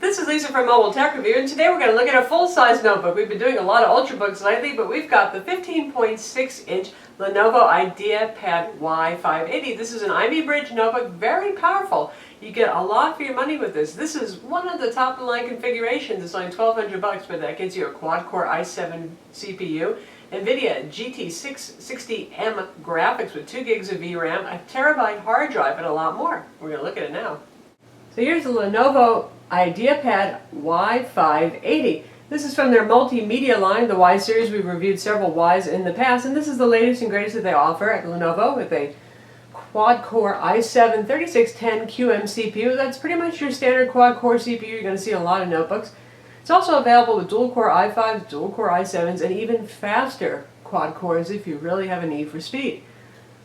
This is Lisa from Mobile Tech Review, and today we're going to look at a full-size notebook. We've been doing a lot of Ultrabooks lately, but we've got the 15.6-inch Lenovo IdeaPad Y580. This is an Ivy Bridge notebook, very powerful. You get a lot for your money with this. This is one of the top-of-the-line configurations. It's only $1,200, but that gets you a quad-core i7 CPU, NVIDIA GT660M graphics with 2 gigs of VRAM, a terabyte hard drive, and a lot more. We're going to look at it now. So here's the Lenovo IdeaPad Y580. This is from their multimedia line, the Y series. We've reviewed several Ys in the past, and this is the latest and greatest that they offer at Lenovo with a quad-core i7 3610QM CPU. That's pretty much your standard quad-core CPU you're going to see in a lot of notebooks. It's also available with dual-core i5s, dual-core i7s, and even faster quad-cores if you really have a need for speed.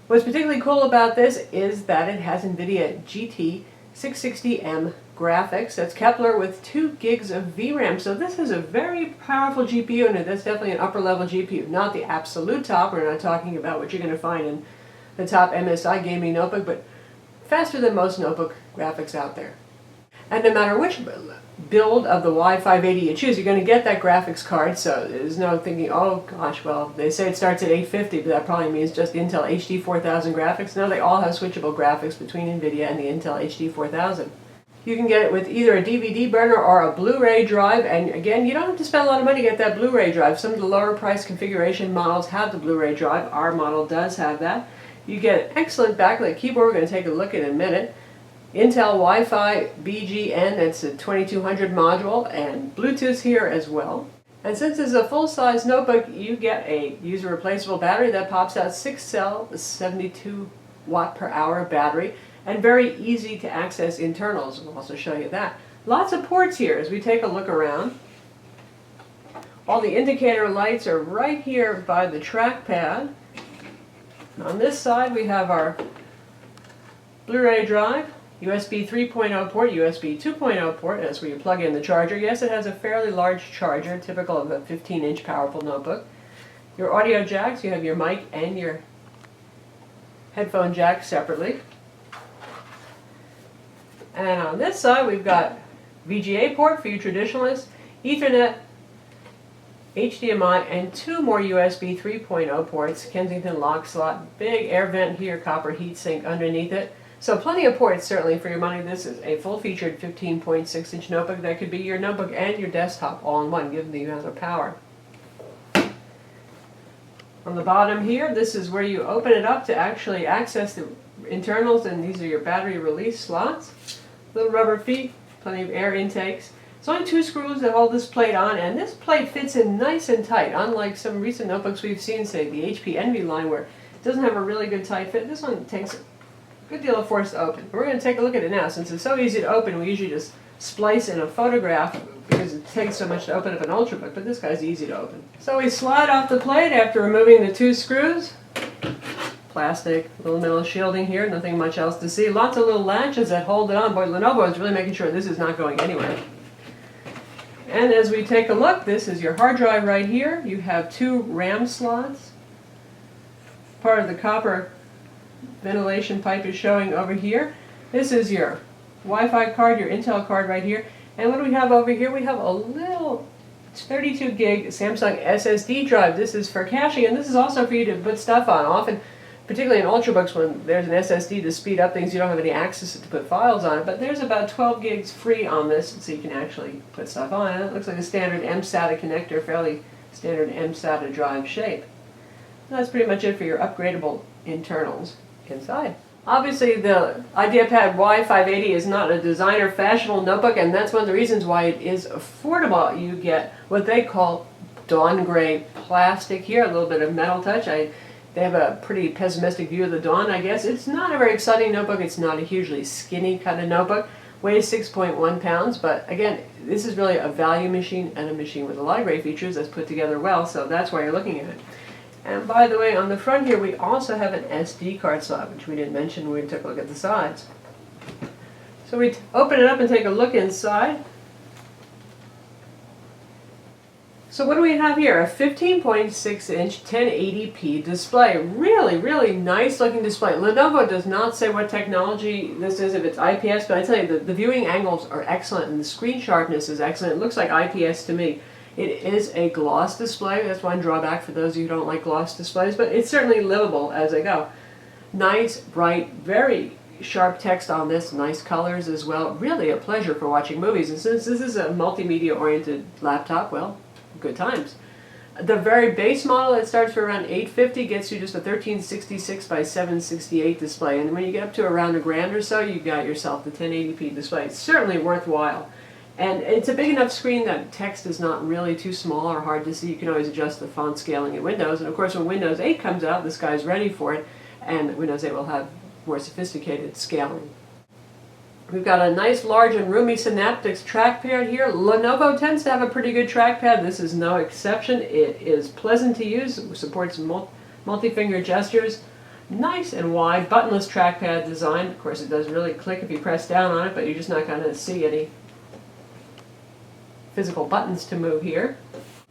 What's particularly cool about this is that it has NVIDIA GT660M graphics. That's Kepler with 2 gigs of VRAM. So this is a very powerful GPU, and that's definitely an upper-level GPU. Not the absolute top. We're not talking about what you're going to find in the top MSI gaming notebook, but faster than most notebook graphics out there. And no matter which build of the Y580 you choose, you're going to get that graphics card, so there's no thinking, oh gosh, well, they say it starts at $850, but that probably means just Intel HD 4000 graphics. No, they all have switchable graphics between NVIDIA and the Intel HD 4000. You can get it with either a DVD burner or a Blu-ray drive, and again, you don't have to spend a lot of money to get that Blu-ray drive. Some of the lower price configuration models have the Blu-ray drive. Our model does have that. You get an excellent backlit keyboard. We're going to take a look in a minute. Intel Wi-Fi BGN, that's a 2200 module, and Bluetooth here as well. And since it's a full-size notebook, you get a user replaceable battery that pops out 6-cell 72 watt per hour battery, and very easy to access internals. We'll also show you that. Lots of ports here as we take a look around. All the indicator lights are right here by the trackpad. On this side we have our Blu-ray drive, USB 3.0 port, USB 2.0 port, that's where you plug in the charger. Yes, it has a fairly large charger, typical of a 15-inch powerful notebook. Your audio jacks, you have your mic and your headphone jack separately. And on this side we've got VGA port for you traditionalists, Ethernet, HDMI, and 2 more USB 3.0 ports, Kensington lock slot, big air vent here, copper heatsink underneath it. So plenty of ports certainly for your money. This is a full-featured 15.6-inch notebook that could be your notebook and your desktop all in one, given the amount of power. On the bottom here, this is where you open it up to actually access the internals, and these are your battery release slots. Little rubber feet, plenty of air intakes. It's only 2 screws that hold this plate on, and this plate fits in nice and tight, unlike some recent notebooks we've seen, say the HP Envy line, where it doesn't have a really good tight fit. This one takes a good deal of force to open. We're going to take a look at it now. Since it's so easy to open, we usually just splice in a photograph because it takes so much to open up an Ultrabook, but this guy's easy to open. So we slide off the plate after removing the 2 screws. Plastic, little metal shielding here, nothing much else to see. Lots of little latches that hold it on. Boy, Lenovo is really making sure this is not going anywhere. And as we take a look, this is your hard drive right here. You have 2 RAM slots. Part of the copper ventilation pipe is showing over here. This is your Wi-Fi card, your Intel card right here. And what do we have over here? We have a little 32 gig Samsung SSD drive. This is for caching, and this is also for you to put stuff on. Often, particularly in Ultrabooks, when there's an SSD to speed up things, you don't have any access to put files on it. But there's about 12 gigs free on this, so you can actually put stuff on it. It looks like a standard mSATA connector, fairly standard mSATA drive shape. And that's pretty much it for your upgradable internals inside. Obviously, the IdeaPad Y580 is not a designer fashionable notebook, and that's one of the reasons why it is affordable. You get what they call dawn gray plastic here, a little bit of metal touch. They have a pretty pessimistic view of the dawn, I guess. It's not a very exciting notebook. It's not a hugely skinny kind of notebook. Weighs 6.1 pounds, but again, this is really a value machine and a machine with a lot of great features that's put together well, so that's why you're looking at it. And by the way, on the front here, we also have an SD card slot, which we didn't mention when we took a look at the sides. So we open it up and take a look inside. So what do we have here? A 15.6-inch 1080p display. Really, really nice looking display. Lenovo does not say what technology this is, if it's IPS, but I tell you, the viewing angles are excellent and the screen sharpness is excellent. It looks like IPS to me. It is a gloss display. That's one drawback for those of you who don't like gloss displays, but it's certainly livable as they go. Nice, bright, very sharp text on this, nice colors as well. Really a pleasure for watching movies. And since this is a multimedia-oriented laptop, well, good times. The very base model that starts for around $850 gets you just a 1366 by 768 display. And when you get up to around $1,000 or so, you got yourself the 1080p display. It's certainly worthwhile. And it's a big enough screen that text is not really too small or hard to see. You can always adjust the font scaling in Windows. And of course, when Windows 8 comes out, this guy's ready for it. And Windows 8 will have more sophisticated scaling. We've got a nice, large, and roomy Synaptics trackpad here. Lenovo tends to have a pretty good trackpad. This is no exception. It is pleasant to use. It supports multi-finger gestures. Nice and wide, buttonless trackpad design. Of course, it does really click if you press down on it, but you're just not going to see any physical buttons to move here.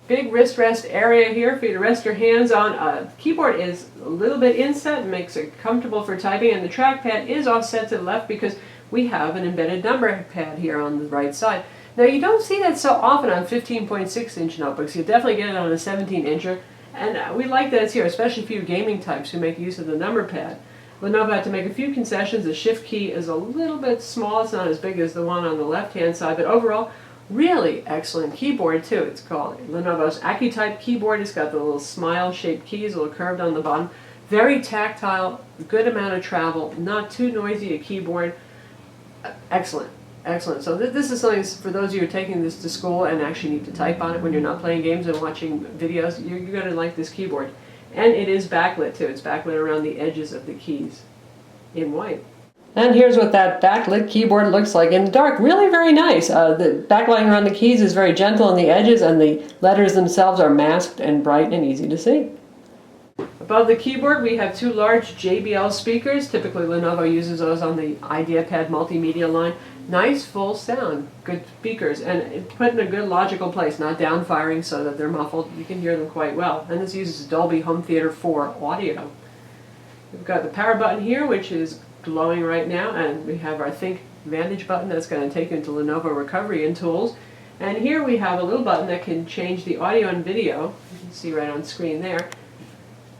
Big wrist rest area here for you to rest your hands on. Keyboard is a little bit inset, makes it comfortable for typing, and the trackpad is offset to the left because we have an embedded number pad here on the right side. Now you don't see that so often on 15.6-inch notebooks. You definitely get it on a 17-incher, and we like that it's here, especially for you gaming types who make use of the number pad. Lenovo had to make a few concessions. The shift key is a little bit small. It's not as big as the one on the left-hand side, but overall, really excellent keyboard too. It's called Lenovo's AccuType keyboard. It's got the little smile-shaped keys, a little curved on the bottom. Very tactile, good amount of travel, not too noisy a keyboard. Excellent, excellent. So this is something for those of you who are taking this to school and actually need to type on it when you're not playing games and watching videos. You're going to like this keyboard. And it is backlit too. It's backlit around the edges of the keys in white. And here's what that backlit keyboard looks like in the dark. Really very nice. The backlighting around the keys is very gentle on the edges, and the letters themselves are masked and bright and easy to see. Above the keyboard we have two large JBL speakers. Typically Lenovo uses those on the IdeaPad multimedia line. Nice full sound, good speakers, and put in a good logical place, not downfiring so that they're muffled. You can hear them quite well. And this uses Dolby Home Theater 4 audio. We've got the power button here, which is glowing right now, and we have our Think Vantage button that's going to take you into Lenovo Recovery and Tools. And here we have a little button that can change the audio and video, you can see right on screen there,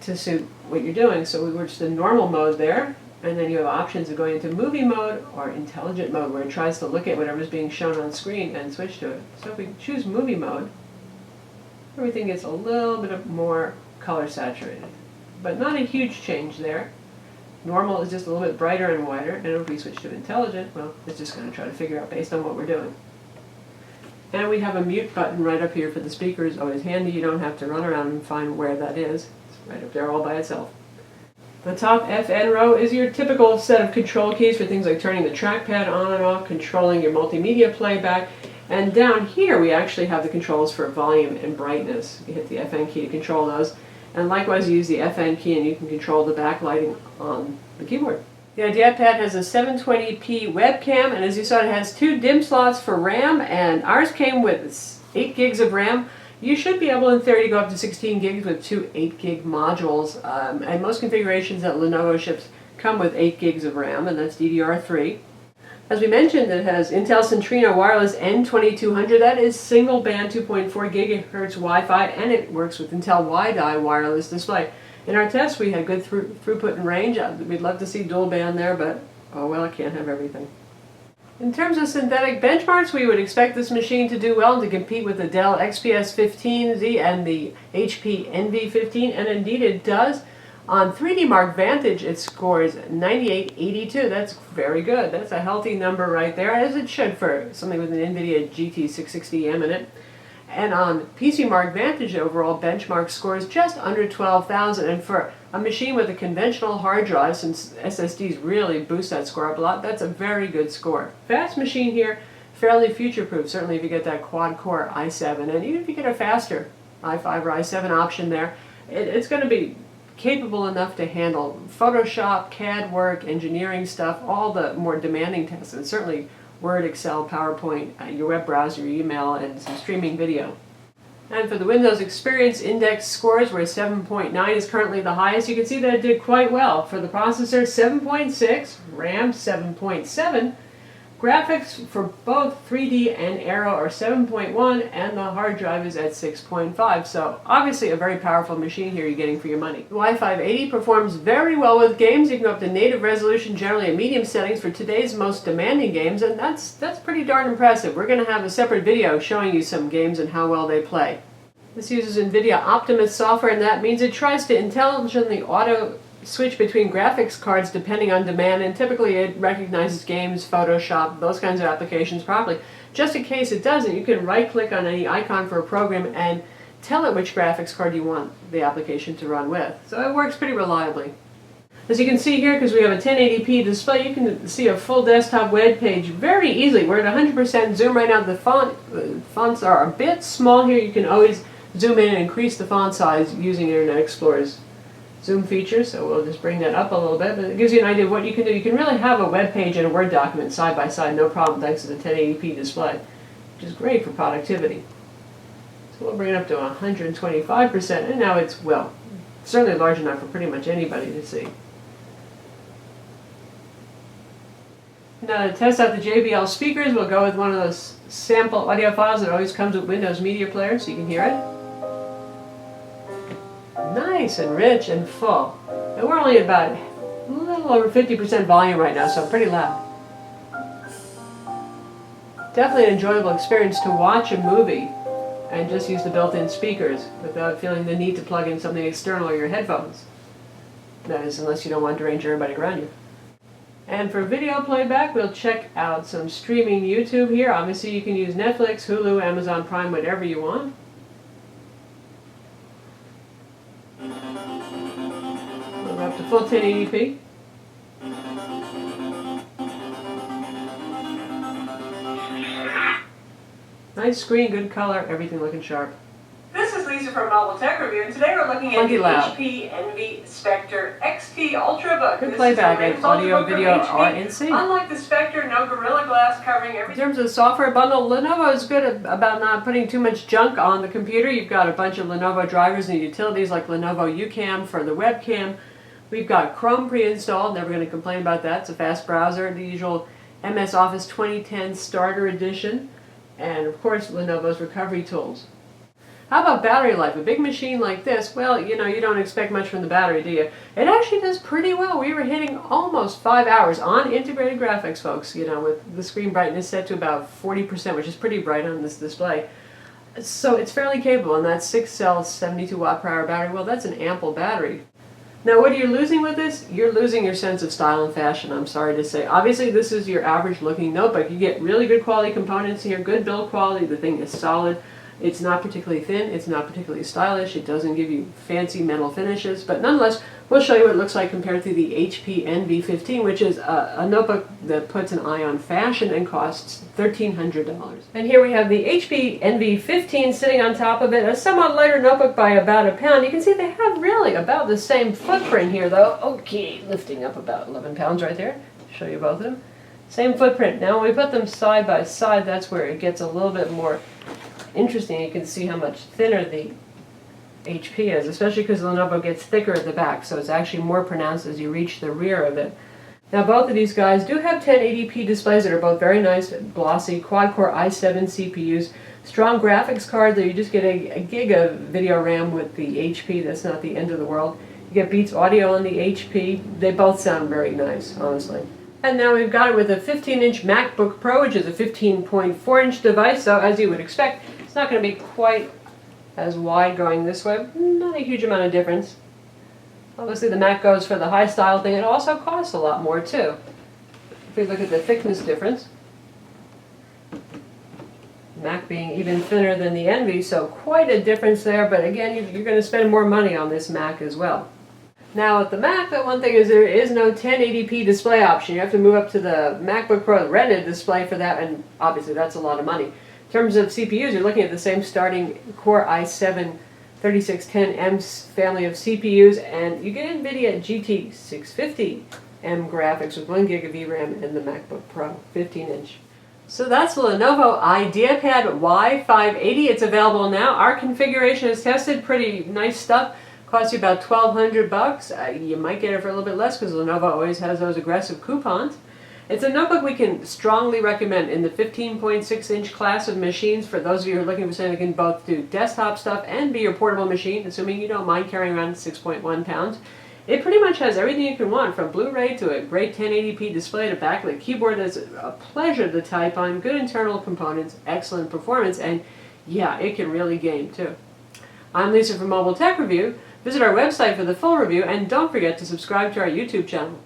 to suit what you're doing. So we were just in normal mode there, and then you have options of going into movie mode or intelligent mode, where it tries to look at whatever's being shown on screen and switch to it. So if we choose movie mode, everything gets a little bit more color saturated, but not a huge change there. Normal is just a little bit brighter and wider, and if we switch to intelligent, well, it's just going to try to figure out based on what we're doing. And we have a mute button right up here for the speakers. Always handy, you don't have to run around and find where that is. It's right up there all by itself. The top FN row is your typical set of control keys for things like turning the trackpad on and off, controlling your multimedia playback, and down here we actually have the controls for volume and brightness. You hit the FN key to control those. And likewise, you use the FN key and you can control the backlighting on the keyboard. The IdeaPad has a 720p webcam, and as you saw, it has two DIMM slots for RAM, and ours came with 8 gigs of RAM. You should be able in theory to go up to 16 gigs with two 8 gig modules, and most configurations that Lenovo ships come with 8 gigs of RAM, and that's DDR3. As we mentioned, it has Intel Centrino Wireless N2200. That is single band 2.4 gigahertz Wi-Fi, and it works with Intel WiDi wireless display. In our tests, we had good throughput and range. We'd love to see dual band there, but oh well, it can't have everything. In terms of synthetic benchmarks, we would expect this machine to do well and to compete with the Dell XPS 15Z and the HP Envy 15, and indeed it does. On 3D Mark Vantage, it scores 9882. That's very good. That's a healthy number right there, as it should for something with an NVIDIA GT660M in it. And on PC Mark Vantage, overall benchmark scores just under 12,000. And for a machine with a conventional hard drive, since SSDs really boost that score up a lot, that's a very good score. Fast machine here, fairly future-proof, certainly if you get that quad-core i7. And even if you get a faster i5 or i7 option there, it's going to be capable enough to handle Photoshop, CAD work, engineering stuff, all the more demanding tests, and certainly Word, Excel, PowerPoint, your web browser, your email, and some streaming video. And for the Windows Experience Index scores, where 7.9 is currently the highest, you can see that it did quite well. For the processor, 7.6, RAM 7.7, graphics for both 3D and Aero are 7.1, and the hard drive is at 6.5. So obviously a very powerful machine here you're getting for your money. The Y580 performs very well with games. You can go up to native resolution, generally at medium settings for today's most demanding games, and that's pretty darn impressive. We're going to have a separate video showing you some games and how well they play. This uses NVIDIA Optimus software, and that means it tries to intelligently auto switch between graphics cards depending on demand, and typically it recognizes games, Photoshop, those kinds of applications properly. Just in case it doesn't, you can right-click on any icon for a program and tell it which graphics card you want the application to run with. So it works pretty reliably. As you can see here, because we have a 1080p display, you can see a full desktop web page very easily. We're at 100% zoom right now. The fonts are a bit small here. You can always zoom in and increase the font size using Internet Explorer's zoom feature, so we'll just bring that up a little bit, but it gives you an idea of what you can do. You can really have a web page and a Word document side by side, no problem, thanks to the 1080p display, which is great for productivity. So we'll bring it up to 125%, and now it's, well, certainly large enough for pretty much anybody to see. Now to test out the JBL speakers, we'll go with one of those sample audio files that always comes with Windows Media Player, so you can hear it. Nice and rich and full. And we're only about a little over 50% volume right now, so pretty loud. Definitely an enjoyable experience to watch a movie and just use the built-in speakers without feeling the need to plug in something external or your headphones. That is, unless you don't want to derange everybody around you. And for video playback, we'll check out some streaming YouTube here. Obviously you can use Netflix, Hulu, Amazon Prime, whatever you want. We're up to full 1080p. Nice screen, good color, everything looking sharp. This is Lisa from Mobile Tech Review, and today we're looking at the HP Envy Spectre XT Ultrabook. Good playback and audio, video are in sync. Unlike the Spectre, no Gorilla Glass covering everything. In terms of the software bundle, Lenovo is good about not putting too much junk on the computer. You've got a bunch of Lenovo drivers and utilities like Lenovo UCam for the webcam. We've got Chrome pre-installed, never going to complain about that. It's a fast browser, the usual MS Office 2010 Starter Edition, and of course Lenovo's recovery tools. How about battery life? A big machine like this, well, you know, you don't expect much from the battery, do you? It actually does pretty well. We were hitting almost 5 hours on integrated graphics, folks, you know, with the screen brightness set to about 40%, which is pretty bright on this display. So it's fairly capable, and that 6-cell 72 watt per hour battery, well, that's an ample battery. Now, what are you losing with this? You're losing your sense of style and fashion, I'm sorry to say. Obviously, this is your average looking notebook. You get really good quality components here, good build quality, the thing is solid. It's not particularly thin, it's not particularly stylish, it doesn't give you fancy metal finishes, but nonetheless, we'll show you what it looks like compared to the HP NV15, which is a notebook that puts an eye on fashion and costs $1,300. And here we have the HP NV15 sitting on top of it, a somewhat lighter notebook by about a pound. You can see they have really about the same footprint here though. Okay, lifting up about 11 pounds right there. Show you both of them. Same footprint. Now when we put them side by side, that's where it gets a little bit more interesting. You can see how much thinner the HP is, especially because the Lenovo gets thicker at the back, so it's actually more pronounced as you reach the rear of it. Now both of these guys do have 1080p displays that are both very nice, glossy, quad-core i7 CPUs, strong graphics card that you just get a gig of video RAM with the HP. That's not the end of the world. You get Beats audio on the HP. They both sound very nice, honestly. And now we've got it with a 15-inch MacBook Pro, which is a 15.4-inch device, so as you would expect, it's not going to be quite as wide going this way. Not a huge amount of difference. Obviously the Mac goes for the high style thing. It also costs a lot more too. If we look at the thickness difference, Mac being even thinner than the Envy, so quite a difference there, but again, you're going to spend more money on this Mac as well. Now with the Mac, the one thing is there is no 1080p display option. You have to move up to the MacBook Pro Retina display for that, and obviously that's a lot of money. In terms of CPUs, you're looking at the same starting Core i7 3610M family of CPUs, and you get NVIDIA GT 650M graphics with 1 gig of VRAM and the MacBook Pro 15-inch. So that's the Lenovo IdeaPad Y580. It's available now. Our configuration is tested. Pretty nice stuff. Costs you about $1,200. You might get it for a little bit less because Lenovo always has those aggressive coupons. It's a notebook we can strongly recommend in the 15.6-inch class of machines for those of you who are looking for something that can both do desktop stuff and be your portable machine, assuming you don't mind carrying around 6.1 pounds. It pretty much has everything you can want, from Blu-ray to a great 1080p display to backlit keyboard that's a pleasure to type on, good internal components, excellent performance, and yeah, it can really game too. I'm Lisa from Mobile Tech Review. Visit our website for the full review, and don't forget to subscribe to our YouTube channel.